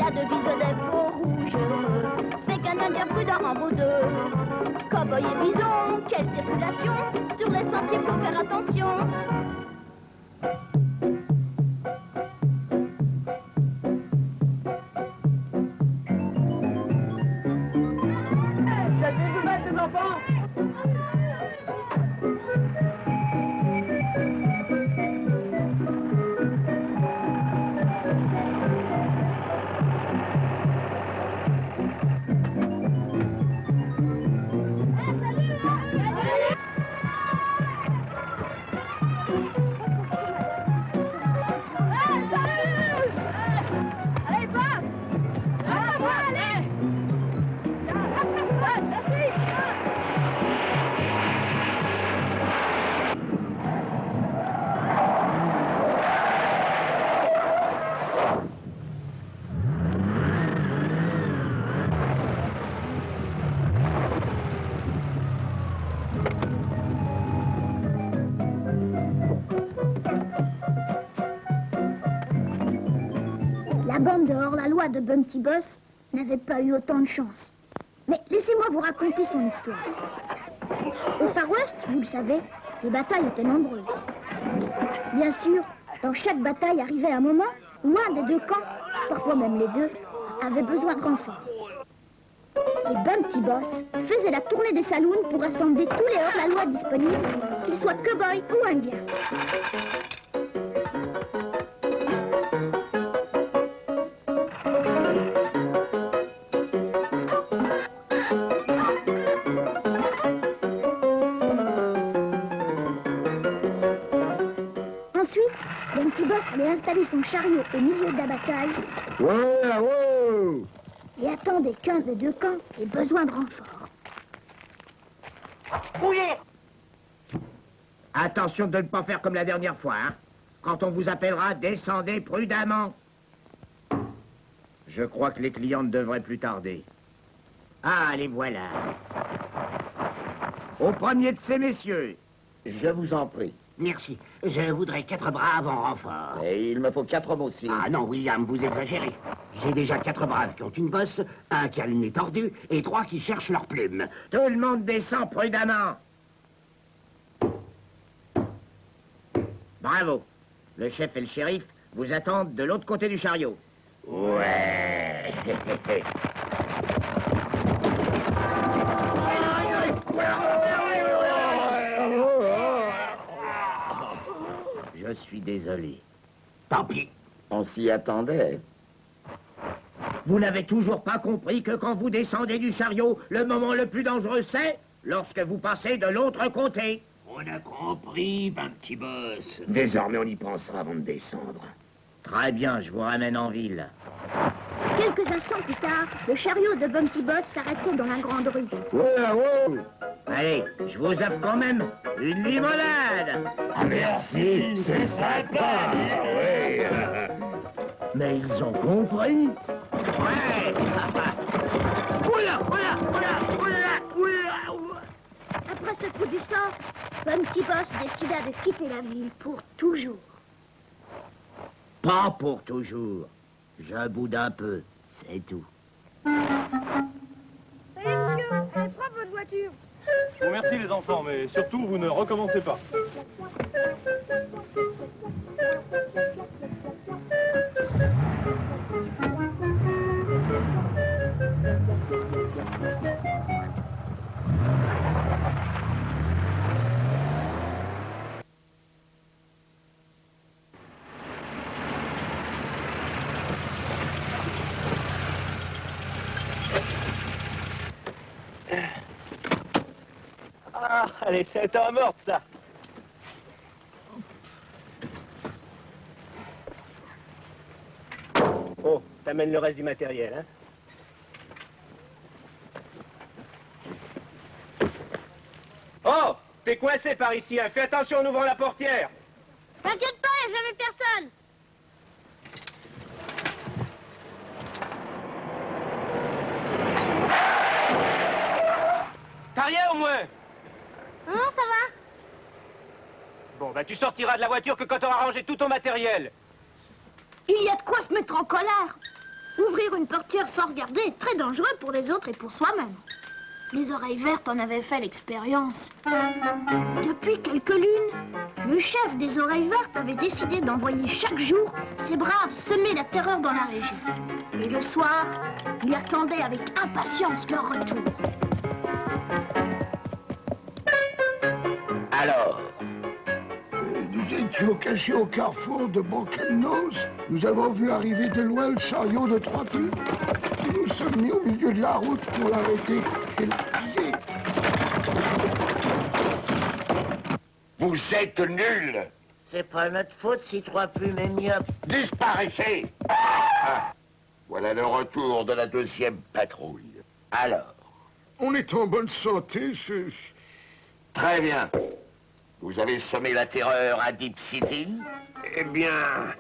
La devise des peaux rouges, c'est qu'un Indien prudent en vaut deux. Cowboy et bison, quelle circulation, sur les sentiers faut faire attention. Ça fait vous mettre les enfants? La bande de hors-la-loi de Bumpty Boss n'avait pas eu autant de chance. Mais laissez-moi vous raconter son histoire. Au Far West, vous le savez, les batailles étaient nombreuses. Bien sûr, dans chaque bataille arrivait un moment où un des deux camps, parfois même les deux, avait besoin de renfort. Et Bumpty Boss faisait la tournée des saloons pour rassembler tous les hors-la-loi disponibles, qu'ils soient cow-boys ou indiens. Bumpty Boss allait installer son chariot au milieu de la bataille. Ouais, ouais. Et attendait qu'un des deux camps ait besoin de renfort. Fouillez! Attention de ne pas faire comme la dernière fois, hein. Quand on vous appellera, descendez prudemment. Je crois que les clients ne devraient plus tarder. Ah, les voilà. Au premier de ces messieurs. Je vous en prie. Merci. Je voudrais 4 braves en renfort. Et il me faut 4 hommes aussi. Ah non, William, vous exagérez. J'ai déjà 4 braves qui ont une bosse, un qui a le nez tordu et 3 qui cherchent leurs plumes. Tout le monde descend prudemment. Bravo. Le chef et le shérif vous attendent de l'autre côté du chariot. Ouais. Je suis désolé. Tant pis. On s'y attendait. Vous n'avez toujours pas compris que quand vous descendez du chariot, le moment le plus dangereux, c'est lorsque vous passez de l'autre côté. On a compris, Bumpty Boss. Désormais, on y pensera avant de descendre. Très bien, je vous ramène en ville. Quelques instants plus tard, le chariot de Bumpty Boss s'arrêtait dans la grande rue. Ouais, ouais. Allez, je vous offre quand même une limonade. Ah, merci, c'est sympa. Oui. Mais ils ont compris. Ouais. Oula, oula, oula, oula, oula, oula. Après ce coup du sort, Bumpty Boss décida de quitter la ville pour toujours. Pas pour toujours. Je boude un peu, c'est tout. Salut, monsieur. Elle est propre, votre voiture. Je vous remercie les enfants, mais surtout vous ne recommencez pas. Ah, allez, c'est un mort, ça. Oh, t'amènes le reste du matériel, hein? Oh, t'es coincé par ici, hein? Fais attention en ouvrant la portière. T'inquiète pas, il n'y a jamais personne. T'as rien au moins? Non, ça va. Bon, bah tu sortiras de la voiture que quand t'auras rangé tout ton matériel. Il y a de quoi se mettre en colère. Ouvrir une portière sans regarder est très dangereux pour les autres et pour soi-même. Les Oreilles Vertes en avaient fait l'expérience. Depuis quelques lunes, le chef des Oreilles Vertes avait décidé d'envoyer chaque jour ses braves semer la terreur dans la région. Et le soir, il attendait avec impatience leur retour. Alors, Nous étions cachés au carrefour de Bocanos. Nous avons vu arriver de loin le chariot de 3 types. Nous nous sommes mis au milieu de la route pour l'arrêter et le piller. vous êtes nuls. C'est pas notre faute si 3 plumes est myope. Disparaissez. Ah, voilà le retour de la 2e patrouille. Alors, On est en bonne santé, très bien. Vous avez semé la terreur à Deep City? Eh bien,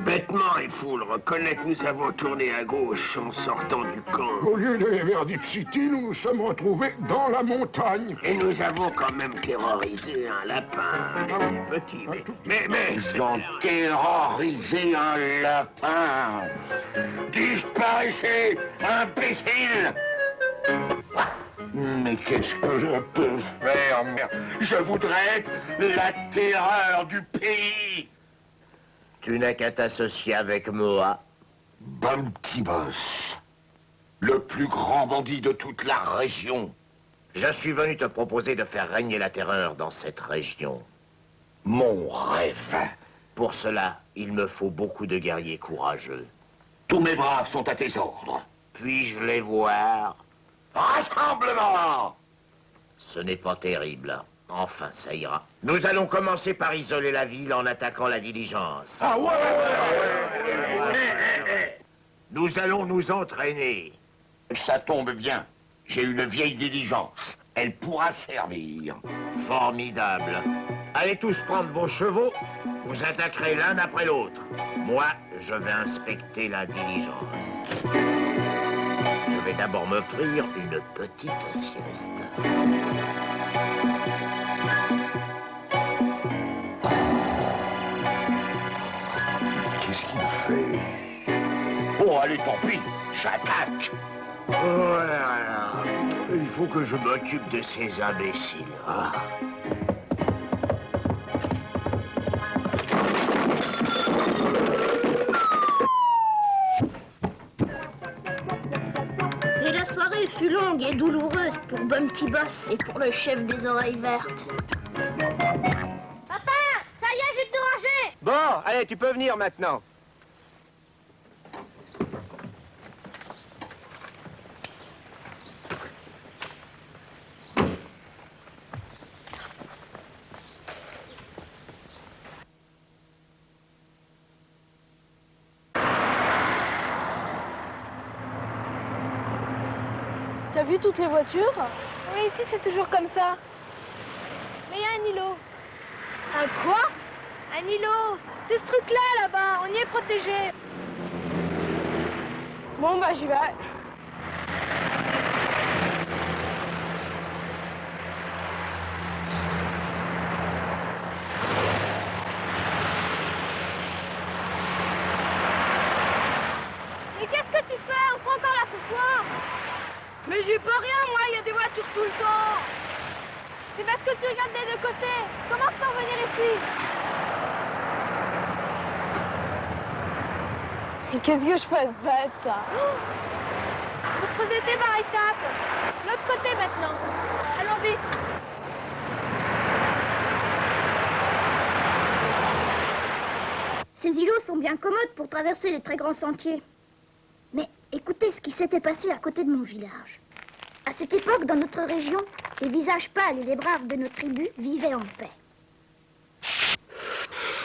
bêtement, il faut le reconnaître, nous avons tourné à gauche en sortant du camp. Au lieu d'aller vers Deep City, nous nous sommes retrouvés dans la montagne. Et nous avons quand même terrorisé un lapin. Il était petit, mais Ils ont terrorisé un lapin. Disparaissez, imbécile! Mais qu'est-ce que je peux faire? Je voudrais être la terreur du pays. Tu n'as qu'à t'associer avec Moa. Bumpty Boss, le plus grand bandit de toute la région. Je suis venu te proposer de faire régner la terreur dans cette région. Mon rêve. Pour cela, il me faut beaucoup de guerriers courageux. Tous mes braves sont à tes ordres. Puis-je les voir? Rassemblement! Ce n'est pas terrible. Enfin, ça ira. Nous allons commencer par isoler la ville en attaquant la diligence. Ah ouais! Nous allons nous entraîner. Ça tombe bien. J'ai une vieille diligence. Elle pourra servir. Formidable. Allez tous prendre vos chevaux. Vous attaquerez l'un après l'autre. Moi, je vais inspecter la diligence. Je vais d'abord m'offrir une petite sieste. Qu'est-ce qu'il fait? Bon, allez, tant pis. J'attaque. Voilà. Il faut que je m'occupe de ces imbéciles. Ah. Et la soirée fut longue et douloureuse pour Bumpty Boss et pour le chef des Oreilles Vertes. Papa, ça y est, j'ai tout rangé. Bon, allez, tu peux venir maintenant. T'as vu toutes les voitures? Oui, ici c'est toujours comme ça. Mais il y a un îlot. Un quoi? Un îlot. C'est ce truc-là, là-bas. On y est protégé. Bon, bah j'y vais. Mais qu'est-ce que tu fais? On sera encore là ce soir. Mais j'y peux rien, moi, il y a des voitures tout le temps. C'est parce que tu regardes des deux côtés. Comment je peux revenir ici? Qu'est-ce que je fais bête? Vous creusez par étapes. L'autre côté maintenant. Allons vite. Ces îlots sont bien commodes pour traverser les très grands sentiers. Mais écoutez ce qui s'était passé à côté de mon village. À cette époque, dans notre région, les visages pâles et les braves de nos tribus vivaient en paix.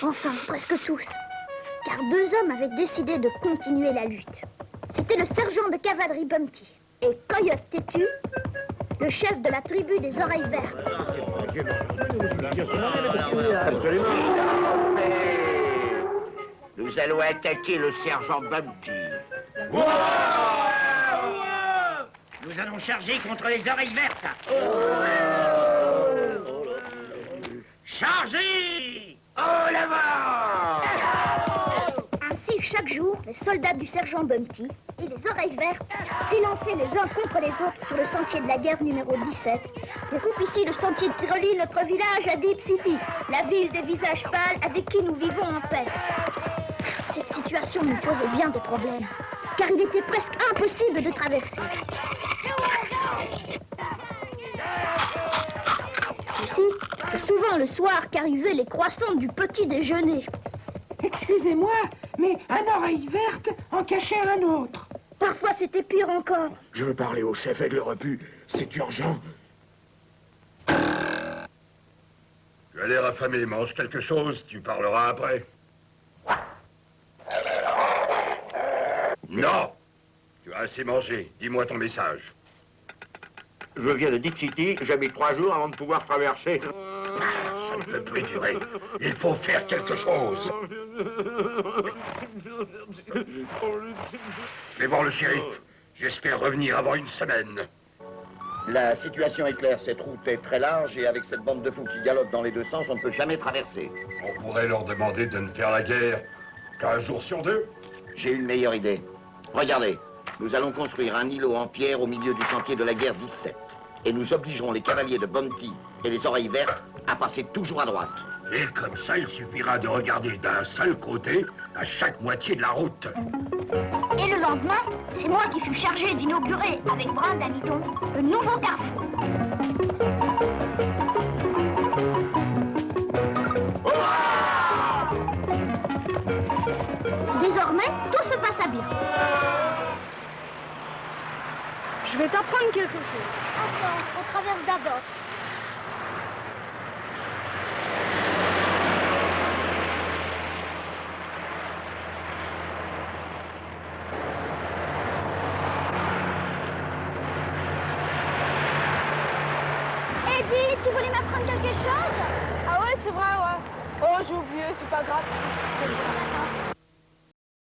Enfin, presque tous. Car 2 hommes avaient décidé de continuer la lutte. C'était le sergent de cavalerie Bumpty et Coyote Têtu, le chef de la tribu des Oreilles Vertes. Nous allons attaquer le sergent Bumpty. Nous allons charger contre les Oreilles Vertes. Chargez! Oh, l'avant! Ainsi, chaque Chaque jour, les soldats du sergent Bumpty et les oreilles vertes s'élançaient les uns contre les autres sur le sentier de la guerre numéro 17, qui coupe ici le sentier qui relie notre village à Deep City, la ville des visages pâles avec qui nous vivons en paix. Cette situation nous posait bien des problèmes, car il était presque impossible de traverser. Aussi, c'est souvent le soir qu'arrivaient les croissants du petit déjeuner. Excusez-moi, mais un oreille verte en cachait un autre. Parfois, c'était pire encore. Je veux parler au chef avec le repu. C'est urgent. Tu as l'air affamé. Mange quelque chose, tu parleras après. Non! Tu as assez mangé. Dis-moi ton message. Je viens de Deep City, j'ai mis 3 jours avant de pouvoir traverser. Ça ne peut plus durer. Il faut faire quelque chose. Je vais voir le shérif. J'espère revenir avant une semaine. La situation est claire, cette route est très large et avec cette bande de fous qui galopent dans les deux sens, on ne peut jamais traverser. On pourrait leur demander de ne faire la guerre qu'un jour sur 2. J'ai une meilleure idée. Regardez, nous allons construire un îlot en pierre au milieu du sentier de la guerre 17. Et nous obligerons les cavaliers de Bumpty et les oreilles vertes à passer toujours à droite. Et comme ça, il suffira de regarder d'un seul côté à chaque moitié de la route. Et le lendemain, c'est moi qui fus chargé d'inaugurer, avec Brin d'Amidon, le nouveau carrefour. Désormais, tout se passa bien. Je vais t'apprendre quelque chose. Attends, on traverse d'abord. Eddie, tu voulais m'apprendre quelque chose? Ah ouais, c'est vrai, ouais. Oh, j'ai oublié, c'est pas grave.